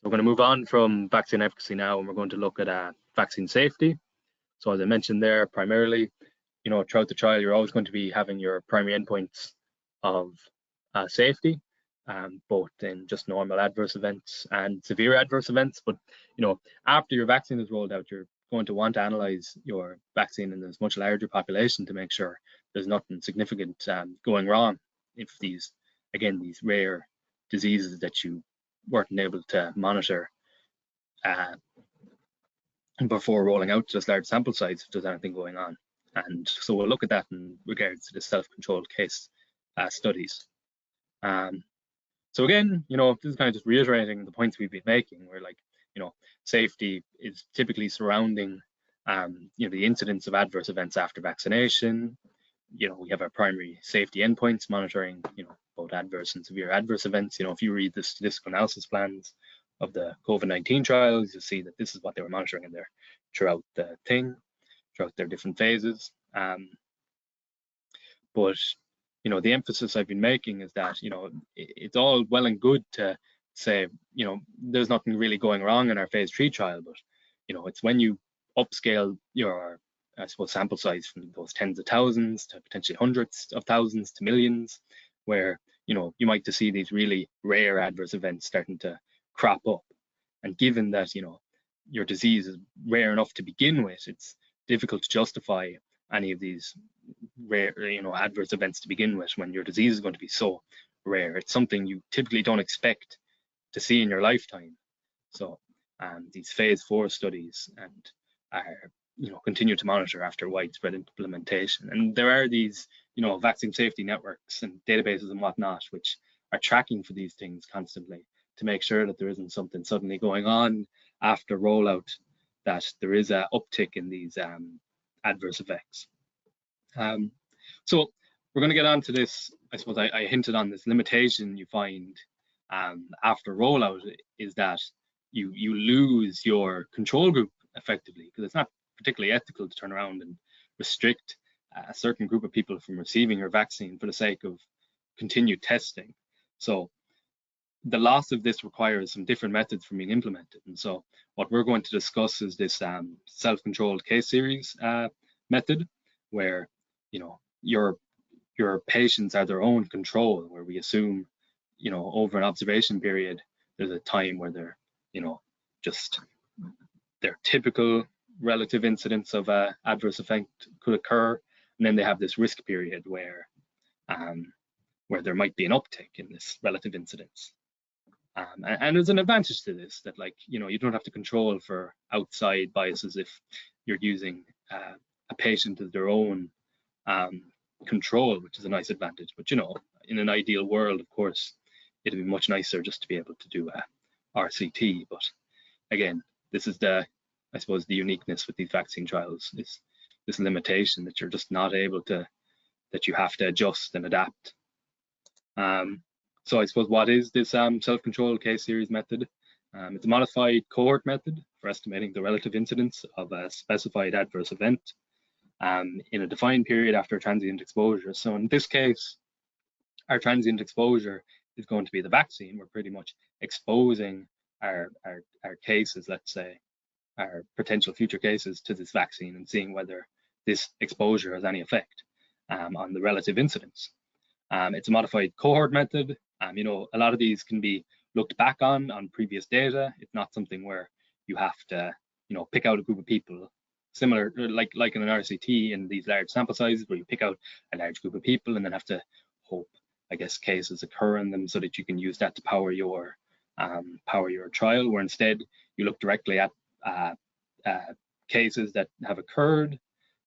We're going to move on from vaccine efficacy now, and we're going to look at vaccine safety. So as I mentioned there, primarily, you know, throughout the trial, you're always going to be having your primary endpoints of safety, both in just normal adverse events and severe adverse events. But, you know, after your vaccine is rolled out, you're going to want to analyze your vaccine in this much larger population to make sure there's nothing significant going wrong. If these, again, these rare diseases that you weren't able to monitor before rolling out to this large sample size, if there's anything going on. And so we'll look at that in regards to the self-controlled case studies. So again, you know, this is kind of just reiterating the points we've been making, where, like, you know, safety is typically surrounding, you know, the incidence of adverse events after vaccination. You know, we have our primary safety endpoints monitoring, you know, both adverse and severe adverse events. You know, if you read the statistical analysis plans of the COVID-19 trials, you'll see that this is what they were monitoring in there throughout the thing, throughout their different phases. But, you know, the emphasis I've been making is that, you know, it's all well and good to say, you know, there's nothing really going wrong in our phase 3 trial, but, you know, it's when you upscale your, I suppose, sample size from those tens of thousands to potentially hundreds of thousands to millions, where, you know, you might see these really rare adverse events starting to crop up. And given that, you know, your disease is rare enough to begin with, it's difficult to justify any of these rare, you know, adverse events to begin with when your disease is going to be so rare. It's something you typically don't expect to see in your lifetime. So these phase 4 studies and are, you know, continue to monitor after widespread implementation. And there are these, you know, vaccine safety networks and databases and whatnot, which are tracking for these things constantly to make sure that there isn't something suddenly going on after rollout, that there is an uptick in these adverse effects. So we're going to get on to this. I suppose I hinted on this limitation you find after rollout, is that you lose your control group effectively, because it's not particularly ethical to turn around and restrict a certain group of people from receiving your vaccine for the sake of continued testing. So the loss of this requires some different methods from being implemented. And so what we're going to discuss is this self-controlled case series method, where your patients are their own control, where we assume over an observation period there's a time where they're just their typical relative incidence of adverse effect could occur, and then they have this risk period where there might be an uptick in this relative incidence. And there's an advantage to this, that you don't have to control for outside biases if you're using a patient as their own control, which is a nice advantage. But in an ideal world, of course, it'd be much nicer just to be able to do a RCT. But again, this is the uniqueness with these vaccine trials, is this limitation that you're just not able to, that you have to adjust and adapt. So I suppose, what is this self-controlled case series method? It's a modified cohort method for estimating the relative incidence of a specified adverse event in a defined period after a transient exposure. So in this case, our transient exposure is going to be the vaccine. We're pretty much exposing our cases, let's say, our potential future cases, to this vaccine and seeing whether this exposure has any effect on the relative incidence. It's a modified cohort method. A lot of these can be looked back on previous data. It's not something where you have to, pick out a group of people, similar like in an RCT in these large sample sizes, where you pick out a large group of people and then have to hope, I guess, cases occur in them so that you can use that to power your trial. Where instead you look directly at cases that have occurred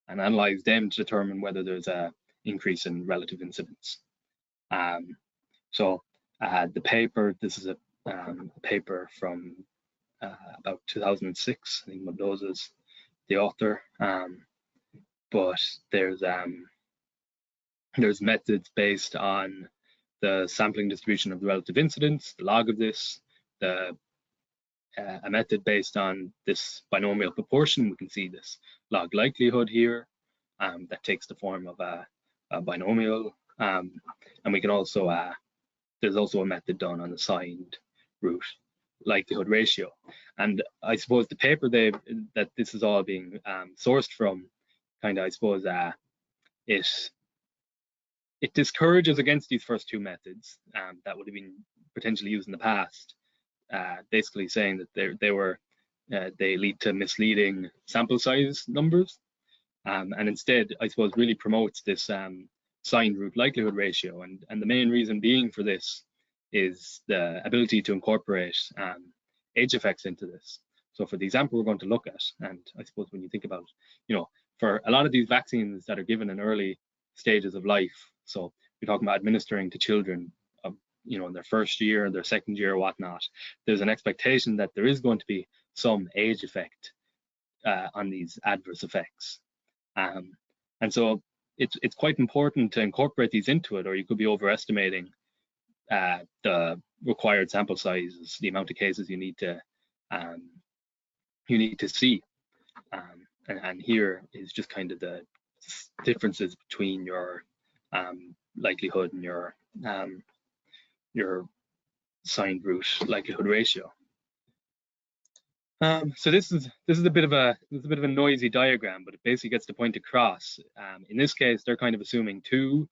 and analyze them to determine whether there's a increase in relative incidence. So the paper, this is a paper from about 2006. I think Mendoza's the author, but there's methods based on the sampling distribution of the relative incidence, the log of this, a method based on this binomial proportion. We can see this log likelihood here that takes the form of a binomial, and we can also there's also a method done on the signed root likelihood ratio. And I suppose the paper that this is all being sourced from, I suppose it discourages against these first two methods that would have been potentially used in the past, basically saying that they lead to misleading sample size numbers, and instead, I suppose, really promotes this signed root likelihood ratio. And the main reason being for this is the ability to incorporate age effects into this. So for the example we're going to look at, and I suppose when you think about, for a lot of these vaccines that are given in early stages of life, so we're talking about administering to children, in their first year, their second year, or whatnot, there's an expectation that there is going to be some age effect on these adverse effects. And so it's quite important to incorporate these into it, or you could be overestimating the required sample sizes, the amount of cases you need to see. And here is just kind of the differences between your likelihood and your signed root likelihood ratio. So this is a bit of a noisy diagram, but it basically gets the point across. In this case, they're kind of assuming two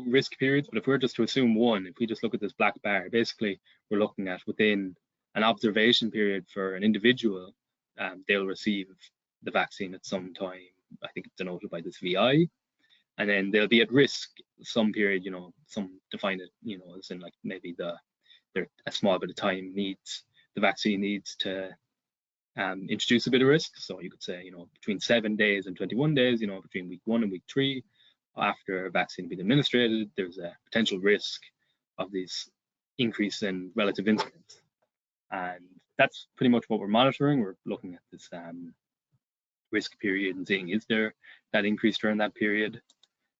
risk periods, but if we're just to assume one, if we just look at this black bar, basically we're looking at within an observation period for an individual, they'll receive the vaccine at some time. I think it's denoted by this VI, and then they'll be at risk some period, some define it, as in maybe a small bit of time the vaccine needs to introduce a bit of risk. So you could say, between 7 days and 21 days, between week 1 and week 3, after a vaccine being administered, there's a potential risk of this increase in relative incidence. And that's pretty much what we're monitoring. We're looking at this risk period and seeing, is there that increase during that period?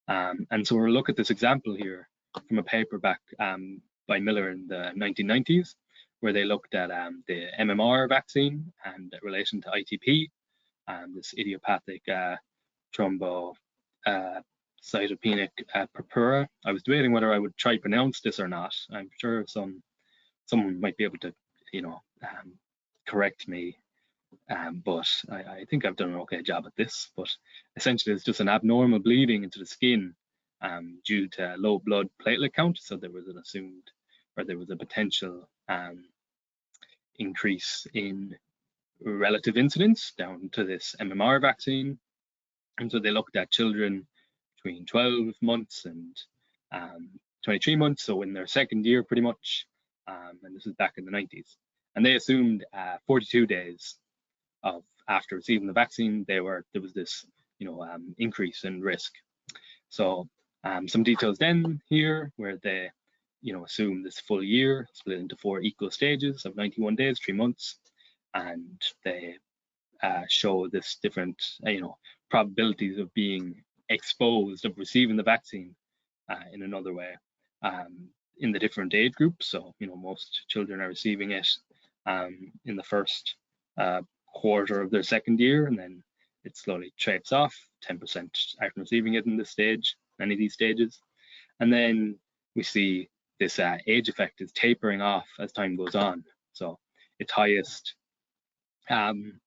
And so we'll look at this example here from a paper back by Miller in the 1990s, where they looked at the MMR vaccine and relation to ITP. this idiopathic thrombocytopenic purpura. I was debating whether I would try to pronounce this or not. I'm sure someone might be able to, correct me, but I think I've done an okay job at this. But essentially, it's just an abnormal bleeding into the skin due to low blood platelet count. So there was an assumed, or there was a potential increase in relative incidence down to this MMR vaccine. And so they looked at children between 12 months and 23 months, so in their second year pretty much, and this is back in the 90s. And they assumed 42 days after receiving the vaccine, there was this increase in risk. So some details then here where they assume this full year split into 4 equal stages of 91 days, 3 months, and they show this different probabilities of being exposed, of receiving the vaccine in another way in the different age groups. So most children are receiving it in the first quarter of their second year, and then it slowly traps off. 10% aren't receiving it in this stage, any of these stages, and then we see this age effect is tapering off as time goes on. So it's highest in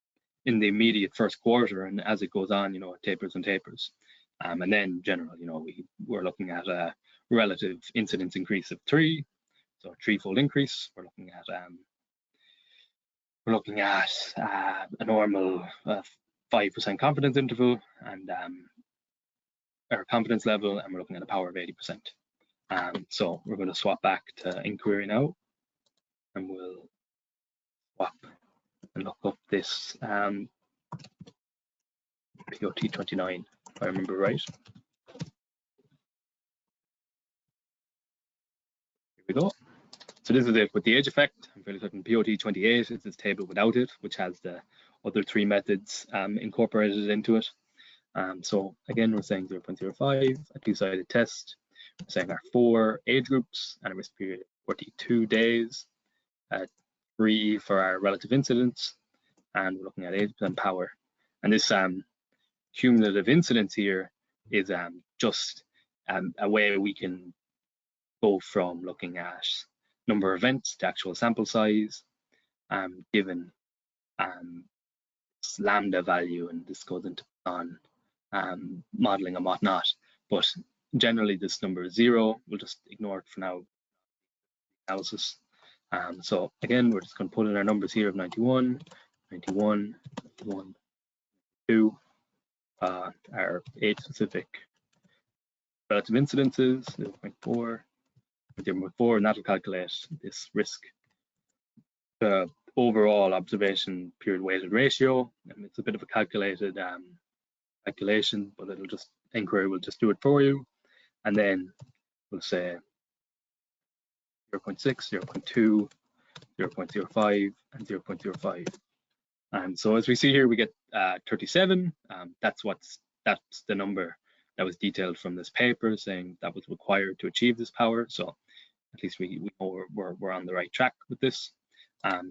the immediate first quarter, and as it goes on, it tapers and tapers. And then general, we're looking at a relative incidence increase of 3, so a 3-fold increase. We're looking at a normal 5% confidence interval and or confidence level, and we're looking at a power of 80%. So we're going to swap back to nQuery now, and we'll swap and look up this POT29, if I remember right. Here we go. So this is it with the age effect. I'm fairly certain POT28 is this table without it, which has the other 3 methods incorporated into it. So again, we're saying 0.05, a 2-sided test. We're saying our 4 age groups and a risk period of 42 days, 3 for our relative incidence, and we're looking at 80% power. And this cumulative incidence here is just a way we can go from looking at number of events to actual sample size, given lambda value, and this goes into on modeling and whatnot. But generally, this number is 0. We'll just ignore it for now. Analysis. So again, we're just going to put in our numbers here of 91, 91, 91, 2. Our age-specific relative incidences, 0.4, 0.4, and that'll calculate this risk. The overall observation period weighted ratio, and it's a bit of a calculated calculation, but it'll just, nQuery will just do it for you. And then we'll say 0.6, 0.2, 0.05, and 0.05. And so as we see here, we get 37. That's the number that was detailed from this paper, saying that was required to achieve this power. So at least we know we're on the right track with this.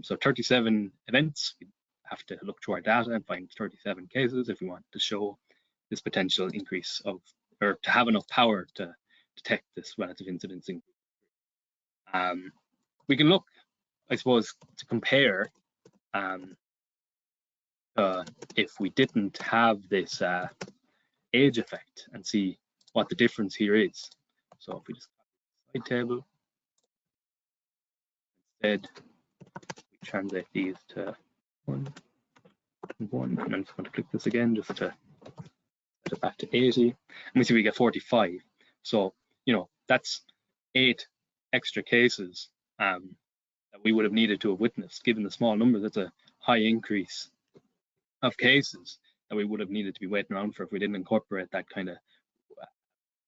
So 37 events. We have to look through our data and find 37 cases if we want to show this potential increase of, or to have enough power to detect this relative incidence increase. We can look, I suppose, to compare if we didn't have this age effect and see what the difference here is. So if we just copy the side table, instead we translate these to 1 and 1, and I'm just going to click this again just to set it back to 80, and we see we get 45. So that's 8 extra cases that we would have needed to have witnessed. Given the small numbers, that's a high increase of cases that we would have needed to be waiting around for if we didn't incorporate that kind of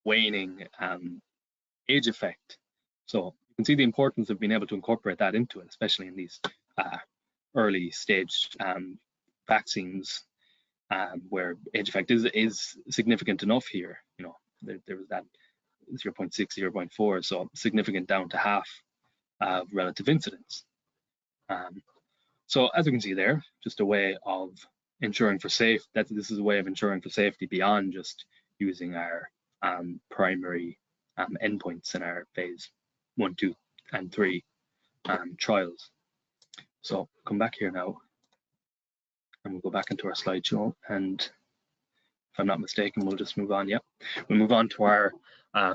waning age effect. So you can see the importance of being able to incorporate that into it, especially in these early stage vaccines where age effect is significant enough here. There was that 0.6, 0.4, so significant down to half relative incidence. So as you can see there, just a way of ensuring for safe, this is a way of ensuring for safety beyond just using our primary endpoints in our phase 1, 2, and 3 trials. So come back here now, and we'll go back into our slideshow, and if I'm not mistaken, we'll just move on. Yeah, we'll move on to our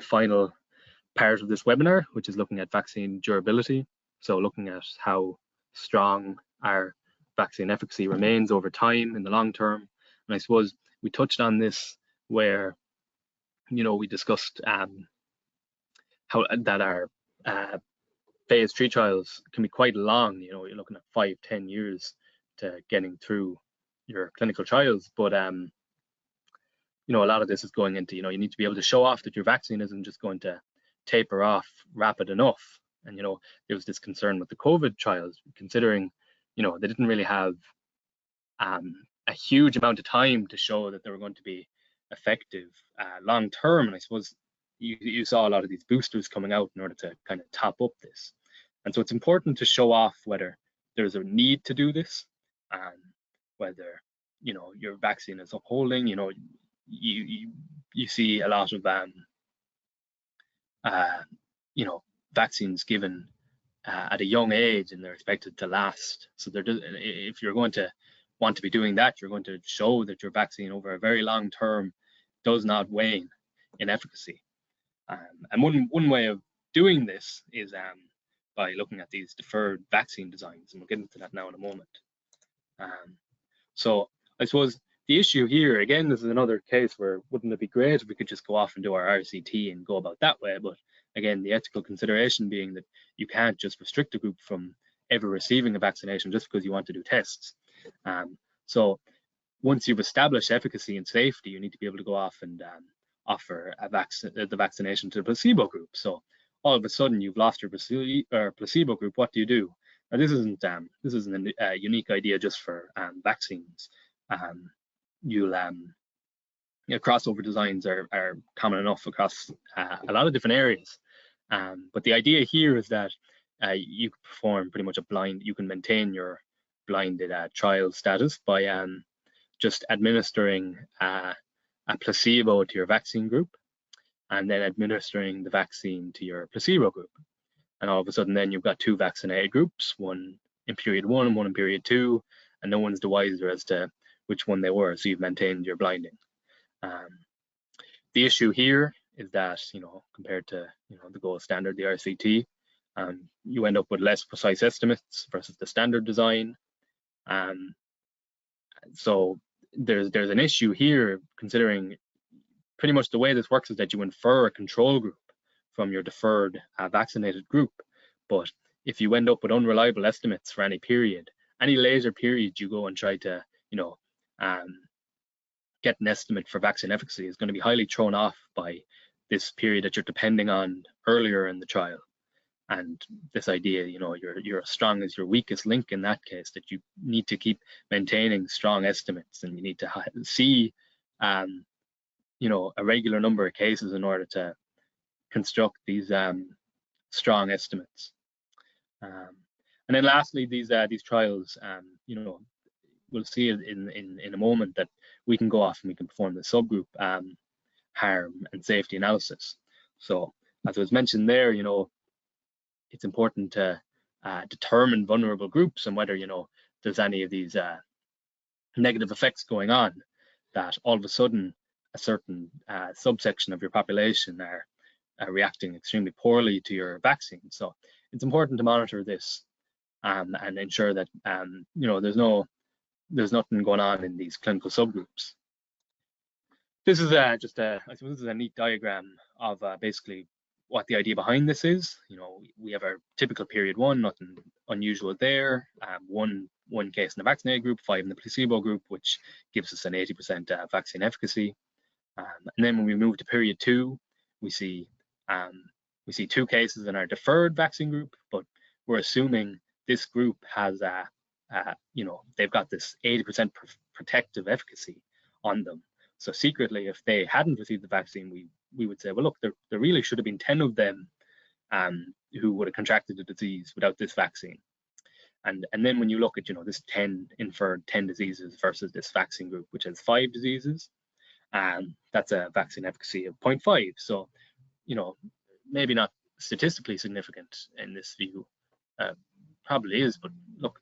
final part of this webinar, which is looking at vaccine durability. So looking at how strong our vaccine efficacy remains over time in the long term. And I suppose we touched on this where, you know, we discussed how that our phase 3 trials can be quite long. You know, you're looking at 5-10 years to getting through your clinical trials, but you know, a lot of this is going into, you know, you need to be able to show off that your vaccine isn't just going to taper off rapid enough. And, you know, there was this concern with the COVID trials, considering, you know, they didn't really have a huge amount of time to show that they were going to be effective long term. And I suppose you saw a lot of these boosters coming out in order to kind of top up this. And so it's important to show off whether there's a need to do this, whether, you know, your vaccine is upholding. You know, you see a lot of you know, vaccines given at a young age, and they're expected to last. So if you're going to want to be doing that, you're going to show that your vaccine over a very long term does not wane in efficacy. And one way of doing this is by looking at these deferred vaccine designs, and we'll get into that now in a moment. So I suppose the issue here, again, this is another case where wouldn't it be great if we could just go off and do our RCT and go about that way? But again, the ethical consideration being that you can't just restrict a group from ever receiving a vaccination just because you want to do tests. So once you've established efficacy and safety, you need to be able to go off and offer the vaccination to the placebo group. So all of a sudden you've lost your placebo group. What do? Now, this isn't a unique idea just for vaccines. You know, crossover designs are common enough across a lot of different areas. But the idea here is that you can perform pretty much you can maintain your blinded trial status by just administering a placebo to your vaccine group, and then administering the vaccine to your placebo group. And all of a sudden then you've got 2 vaccinated groups, one in period 1 and one in period 2, and no one's the wiser as to which one they were, so you've maintained your blinding. The issue here is that, you know, compared to, you know, the gold standard, the RCT, you end up with less precise estimates versus the standard design. So there's an issue here, considering pretty much the way this works is that you infer a control group from your deferred vaccinated group. But if you end up with unreliable estimates for any period, any later period you go and try to, you know, get an estimate for vaccine efficacy is going to be highly thrown off by this period that you're depending on earlier in the trial. And this idea, you know, you're as strong as your weakest link in that case, that you need to keep maintaining strong estimates, and you need to see, you know, a regular number of cases in order to construct these strong estimates. And then lastly, these trials, you know, we'll see it in a moment that we can go off and we can perform the subgroup harm and safety analysis. So as was mentioned there, you know, it's important to determine vulnerable groups and whether, you know, there's any of these negative effects going on, that all of a sudden a certain subsection of your population are reacting extremely poorly to your vaccine. So it's important to monitor this and ensure that you know, there's nothing going on in these clinical subgroups. This is I suppose this is a neat diagram of basically what the idea behind this is. You know, we have our typical period 1, nothing unusual there. One case in the vaccinated group, 5 in the placebo group, which gives us an 80% vaccine efficacy. And then when we move to period 2, we see 2 cases in our deferred vaccine group, but we're assuming this group has you know, they've got this 80% protective efficacy on them. So secretly, if they hadn't received the vaccine, we would say, well, look, there really should have been 10 of them who would have contracted the disease without this vaccine. And then when you look at, this 10 inferred 10 diseases versus this vaccine group, which has 5 diseases, that's a vaccine efficacy of 0.5. So, maybe not statistically significant in this view. Probably is, but look,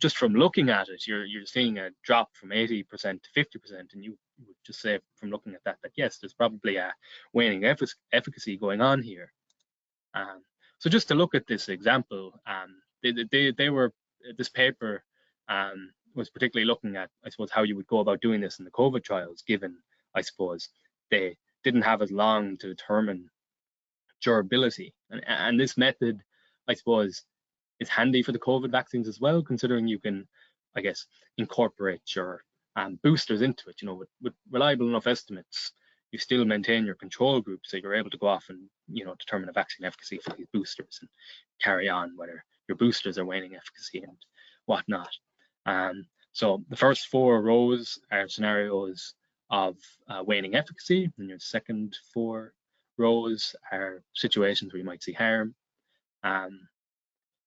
just from looking at it, you're seeing a drop from 80% to 50%, and you would just say from looking at that yes, there's probably a waning efficacy going on here. So just to look at this example, they were this paper was particularly looking at, I suppose, how you would go about doing this in the COVID trials, given, I suppose, they didn't have as long to determine durability, and this method, I suppose, is handy for the COVID vaccines as well, considering you can, I guess, incorporate your boosters into it. With reliable enough estimates, you still maintain your control group, so you're able to go off and determine a vaccine efficacy for these boosters and carry on whether your boosters are waning efficacy and whatnot. So the first 4 rows are scenarios of waning efficacy, and your second 4 rows are situations where you might see harm.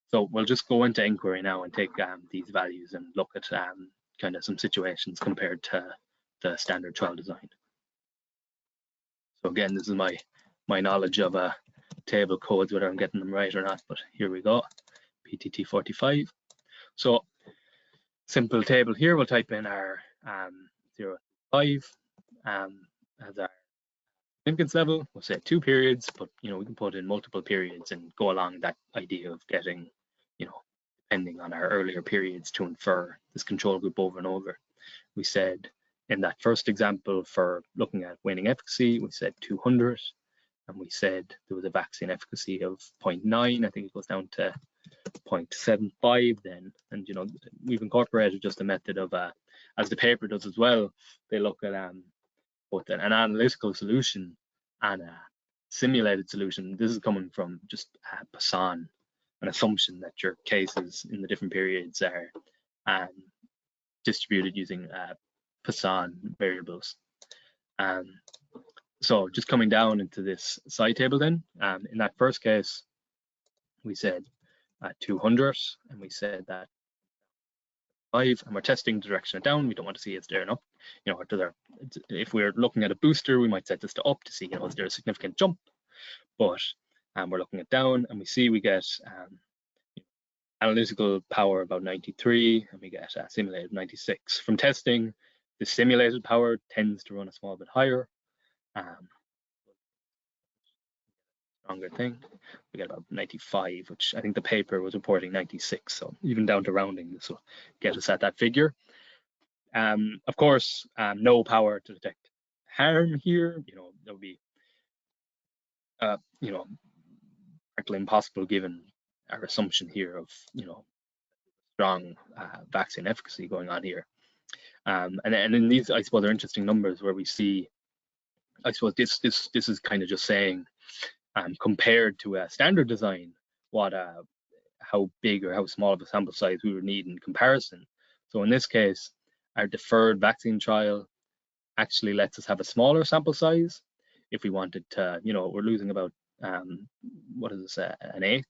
So we'll just go into nQuery now and take these values and look at kind of some situations compared to the standard trial design. So again, this is my knowledge of table codes, whether I'm getting them right or not, but here we go, PTT45. So simple table here, we'll type in our 0 to 5 as our significance level. We'll say 2 periods, but we can put in multiple periods and go along that idea of getting, depending on our earlier periods, to infer this control group over and over. We said in that first example for looking at waning efficacy, we said 200, and we said there was a vaccine efficacy of 0.9. I think it goes down to 0.75 then, and we've incorporated just a method of as the paper does as well. They look at both an analytical solution and a simulated solution. This is coming from just Poisson, an assumption that your cases in the different periods are distributed using Poisson variables. So just coming down into this side table then, in that first case, we said 200, and we said that 5, and we're testing the direction of down. We don't want to see it's there and up. If we're looking at a booster, we might set this to up to see, is there a significant jump? But we're looking at down, and we see we get analytical power about 93, and we get simulated 96. From testing, the simulated power tends to run a small bit higher. Stronger thing, we get about 95, which I think the paper was reporting 96. So even down to rounding, this will get us at that figure. Of course, no power to detect harm here. That would be, practically impossible given our assumption here of, strong vaccine efficacy going on here. And in these, I suppose, are interesting numbers where we see, I suppose this is kind of just saying, compared to a standard design, how big or how small of a sample size we would need in comparison. So in this case, our deferred vaccine trial actually lets us have a smaller sample size. If we wanted to, we're losing about, what is this, an 1/8?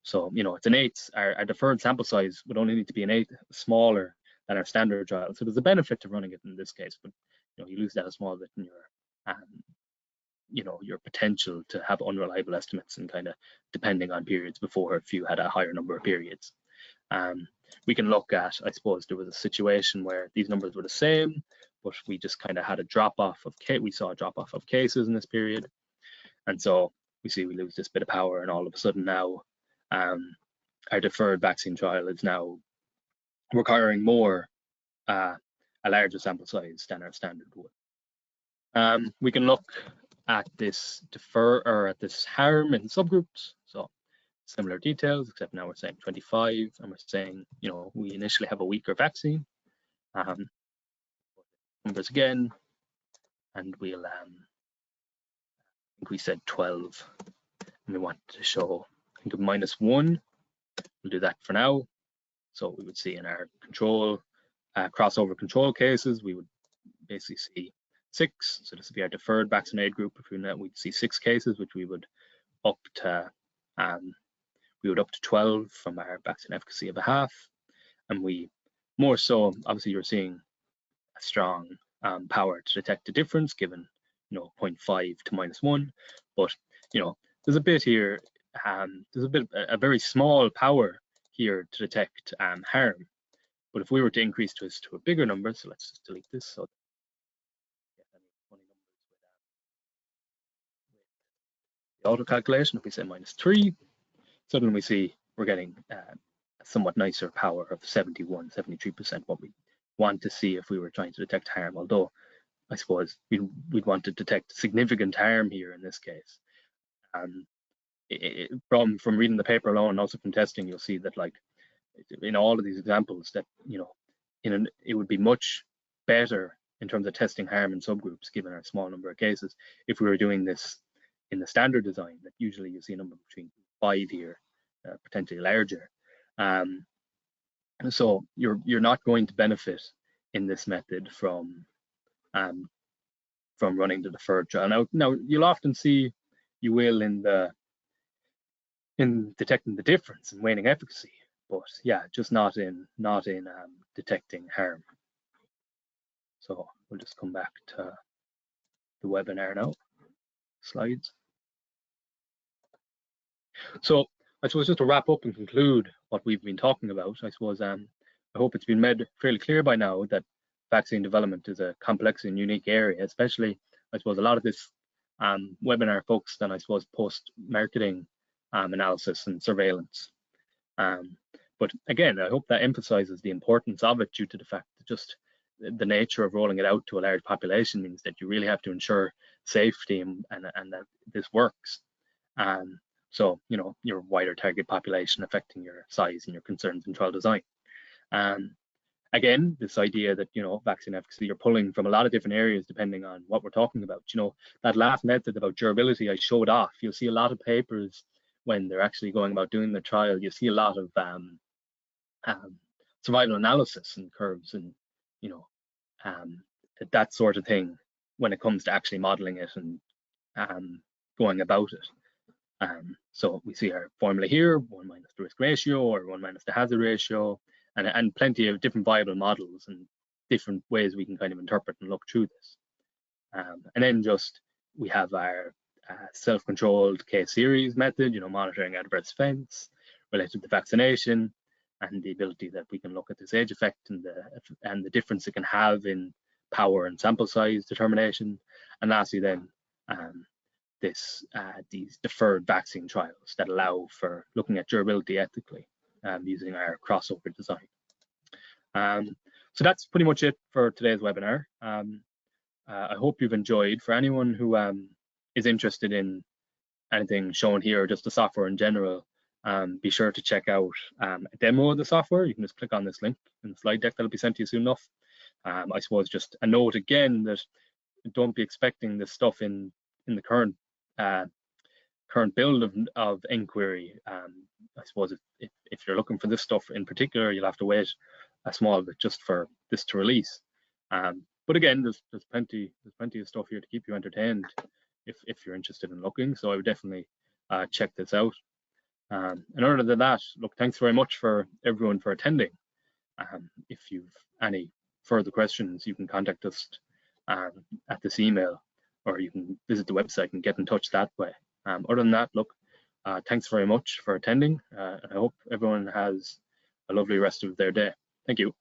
So, it's an 1/8. Our deferred sample size would only need to be an 1/8 smaller than our standard trial. So there's a benefit to running it in this case, but you lose that a small bit in your potential to have unreliable estimates, and kind of depending on periods before, if you had a higher number of periods. We can look at, I suppose, there was a situation where these numbers were the same, but we just kind of had a drop off of cases in this period, and so we see we lose this bit of power, and all of a sudden now our deferred vaccine trial is now requiring more, a larger sample size than our standard would. We can look at this this harm in subgroups. So similar details, except now we're saying 25, and we're saying, we initially have a weaker vaccine. Numbers again, and we'll, I think we said 12, and we want to show, I think, of -1. We'll do that for now. So we would see in our control, crossover control cases, we would basically see 6. So this would be our deferred vaccinated group. If we'd see 6 cases, which we would up to, we would up to 12 from our vaccine efficacy of a half, and we more so, obviously you're seeing a strong power to detect a difference given 0.5 to -1, but there's a bit here, there's a very small power here to detect harm. But if we were to increase this to a bigger number, so let's just delete this so the auto calculation, if we say -3, suddenly we see we're getting a somewhat nicer power of 71, 73%, what we want to see if we were trying to detect harm, although I suppose we'd want to detect significant harm here in this case. From reading the paper alone and also from testing, you'll see that, like, in all of these examples, that it would be much better in terms of testing harm in subgroups, given our small number of cases, if we were doing this in the standard design, that usually you see a number between 5 here, potentially larger. So you're not going to benefit in this method from running the deferred trial. Now you'll often see you will in detecting the difference in waning efficacy, but yeah, just not in detecting harm. So we'll just come back to the webinar now. Slides. So I suppose just to wrap up and conclude what we've been talking about, I suppose I hope it's been made fairly clear by now that vaccine development is a complex and unique area, especially I suppose a lot of this webinar focused on, I suppose, post-marketing analysis and surveillance. But again, I hope that emphasizes the importance of it, due to the fact that just the nature of rolling it out to a large population means that you really have to ensure safety and that this works. So your wider target population affecting your size and your concerns in trial design. Again, this idea that vaccine efficacy, you're pulling from a lot of different areas depending on what we're talking about. That last method about durability I showed off, you'll see a lot of papers when they're actually going about doing the trial. You see a lot of survival analysis and curves and that sort of thing when it comes to actually modeling it and going about it. So we see our formula here, 1 minus the risk ratio or 1 minus the hazard ratio, and plenty of different viable models and different ways we can kind of interpret and look through this. And then just we have our self-controlled case series method, monitoring adverse events related to vaccination, and the ability that we can look at this age effect and the difference it can have in power and sample size determination. And lastly then, these deferred vaccine trials that allow for looking at durability ethically using our crossover design. So that's pretty much it for today's webinar. I hope you've enjoyed. For anyone who is interested in anything shown here or just the software in general, be sure to check out a demo of the software. You can just click on this link in the slide deck that'll be sent to you soon enough. I suppose just a note again that don't be expecting this stuff in the current build of nQuery. I suppose if you're looking for this stuff in particular, you'll have to wait a small bit just for this to release. But again, there's plenty of stuff here to keep you entertained if you're interested in looking. So I would definitely check this out. And other than that, look, thanks very much for everyone for attending. If you've any further questions, you can contact us at this email, or you can visit the website and get in touch that way. Other than that, look, thanks very much for attending, and I hope everyone has a lovely rest of their day. Thank you.